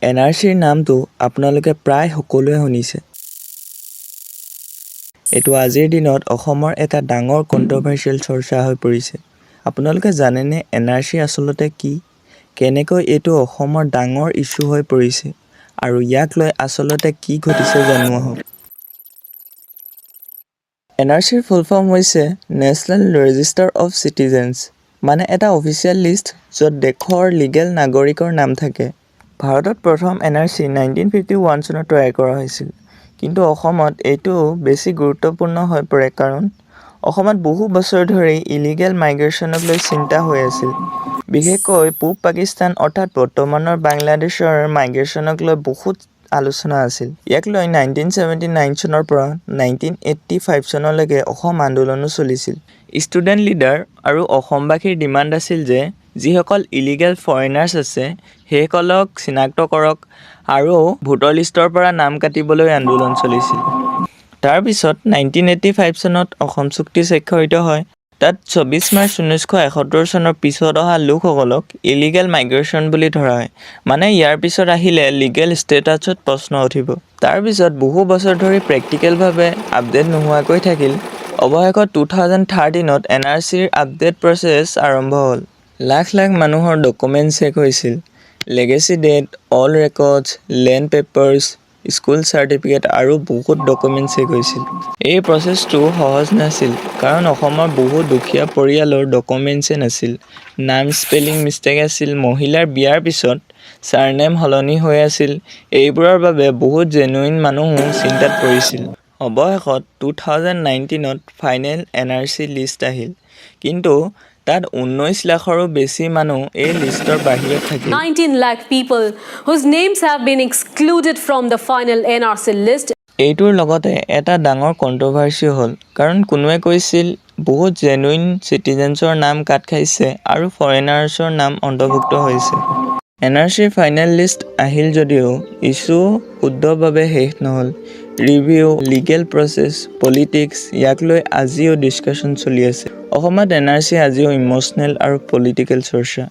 NRCৰ নামটো আপোনালোকে প্ৰায় সকলোৱে শুনিছে। এইটো আজিৰ দিনত অসমৰ এটা ডাঙৰ কন্ট্ৰভাৰ্চিয়েল চৰ্চা হৈ পৰিছে। আপোনালোকে জানেনে NRC আচলতে কি? কেনেকৈ এইটো অসমৰ ডাঙৰ ইস্যু হৈ পৰিছে আৰু ইয়াক লৈ আচলতে কি ঘটিছে জানো আহক। NRCৰ ফুল ফৰ্ম হৈছে নেশ্যনেল ৰেজিষ্টাৰ অফ চিটিজেনছ, মানে এটা অফিচিয়েল লিষ্ট য'ত দেশৰ লিগেল নাগৰিকৰ নাম থাকে। ভাৰতত প্ৰথম NRC 1951 চনত তৈয়াৰ কৰা হৈছিল, কিন্তু অসমত এইটো বেছি গুৰুত্বপূৰ্ণ হৈ পৰে কাৰণ অসমত বহু বছৰ ধৰি ইলিগেল মাইগ্ৰেশ্যনক লৈ চিন্তা হৈ আছিল। বিশেষকৈ পূব পাকিস্তান অৰ্থাৎ বৰ্তমানৰ বাংলাদেশৰ মাইগ্ৰেশ্যনক লৈ বহুত আলোচনা আছিল। ইয়াক লৈ 1979 চনৰ পৰা 1985 চনলৈকে অসম আন্দোলনো চলিছিল। ষ্টুডেণ্ট লিডাৰ আৰু অসমবাসীৰ ডিমাণ্ড আছিল যে যিসকল ইলিগেল ফৰেনাৰ্ছ আছে সেইসকলক চিনাক্ত কৰক আৰু ভোটৰ লিষ্টৰ পৰা নাম কাটিবলৈ আন্দোলন চলিছিল। তাৰপিছত 1985 চনত অসম চুক্তি স্বাক্ষৰিত হয়। তাত 24 মাৰ্চ 1971 চনৰ পিছত অহা লোকসকলক ইলিগেল মাইগ্ৰেশ্যন বুলি ধৰা হয়, মানে ইয়াৰ পিছত আহিলে লিগেল ষ্টেটাছত প্ৰশ্ন উঠিব। তাৰপিছত বহু বছৰ ধৰি প্ৰেক্টিকেলভাৱে আপডেট নোহোৱাকৈ থাকিল। অৱশেষত 2013ত NRCৰ আপডেট প্ৰচেছ আৰম্ভ হ'ল। লাখ লাখ মানুহৰ ডকুমেণ্ট চেক হৈছিল। Legacy data, all records, land papers, school certificate আৰু বহুত ডকুমেণ্ট চেক হৈছিল। এই প্ৰচেছটো সহজ নাছিল কাৰণ অসমৰ বহুত দুখীয়া পৰিয়ালৰ ডকুমেণ্টছে নাছিল। নাম স্পেলিং মিষ্টেক আছিল, মহিলাৰ বিয়াৰ পিছত চাৰনেম সলনি হৈ আছিল। এইবোৰৰ বাবে বহুত জেনুইন মানুহো চিন্তাত পৰিছিল। অৱশেষত 2019ত ফাইনেল NRC লিষ্ট আহিল, কিন্তু তাত 19 লাখৰো বেছি মানুহ এই লিষ্টৰ বাহিৰত থাকিল। 19 lakh people whose names have been excluded from the final NRC list. এইটোৰ লগতে এটা ডাঙৰ কণ্ট্ৰভাৰ্চি হ'ল, কাৰণ কোনোৱে কৈছিল বহুত জেনুইন চিটিজেনছৰ নাম কাট খাইছে আৰু ফৰেনাৰ্ছৰ নাম অন্তৰ্ভুক্ত হৈছে। NRCৰ ফাইনেল লিষ্ট আহিল যদিও ইছ্যু শুদ্ধভাৱে শেষ নহ'ল। ৰিভিউ, লিগেল প্ৰচেছ, পলিটিক্স, ইয়াক লৈ আজিও ডিছকাশ্যন চলি আছে। অসমত NRC আজিও ইম'চনেল আৰু পলিটিকেল চৰ্চা।